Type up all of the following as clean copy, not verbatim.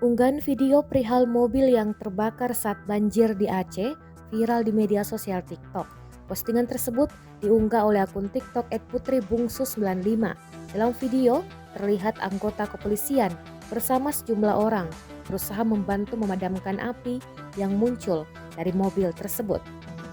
Unggahan video perihal mobil yang terbakar saat banjir di Aceh viral di media sosial TikTok. Postingan tersebut diunggah oleh akun TikTok @putribungsu95. Dalam video, terlihat anggota kepolisian bersama sejumlah orang berusaha membantu memadamkan api yang muncul dari mobil tersebut.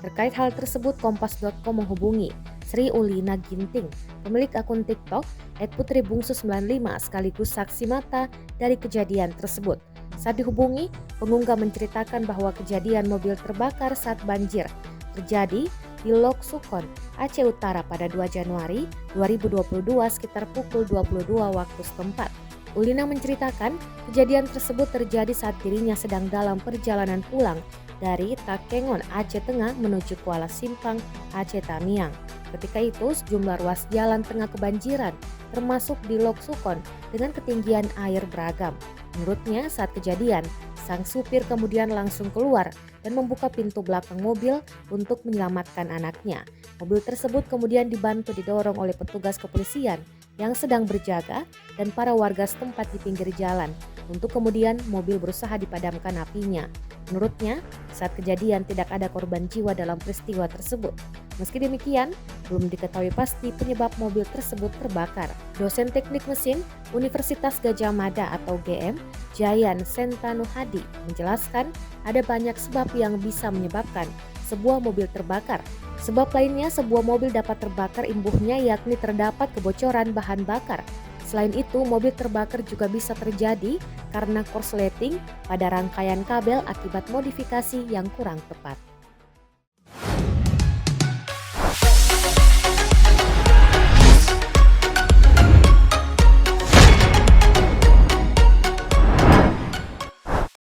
Terkait hal tersebut, Kompas.com menghubungi Sri Ulina Ginting, pemilik akun TikTok @putribungsu95 sekaligus saksi mata dari kejadian tersebut. Saat dihubungi, pengunggah menceritakan bahwa kejadian mobil terbakar saat banjir terjadi di Lok Sukon, Aceh Utara pada 2 Januari 2022 sekitar pukul 22 waktu setempat. Ulina menceritakan kejadian tersebut terjadi saat dirinya sedang dalam perjalanan pulang dari Takengon, Aceh Tengah menuju Kuala Simpang, Aceh Tamiang. Ketika itu sejumlah ruas jalan tengah kebanjiran, termasuk di Lok Sukon dengan ketinggian air beragam. Menurutnya saat kejadian, sang supir kemudian langsung keluar dan membuka pintu belakang mobil untuk menyelamatkan anaknya. Mobil tersebut kemudian dibantu didorong oleh petugas kepolisian yang sedang berjaga dan para warga setempat di pinggir jalan. Untuk kemudian mobil berusaha dipadamkan apinya. Menurutnya, saat kejadian tidak ada korban jiwa dalam peristiwa tersebut. Meski demikian, belum diketahui pasti penyebab mobil tersebut terbakar. Dosen Teknik Mesin Universitas Gadjah Mada atau GM, Jayan Sentanu Hadi, menjelaskan ada banyak sebab yang bisa menyebabkan sebuah mobil terbakar. Sebab lainnya, sebuah mobil dapat terbakar imbuhnya yakni terdapat kebocoran bahan bakar. Selain itu, mobil terbakar juga bisa terjadi karena korsleting pada rangkaian kabel akibat modifikasi yang kurang tepat.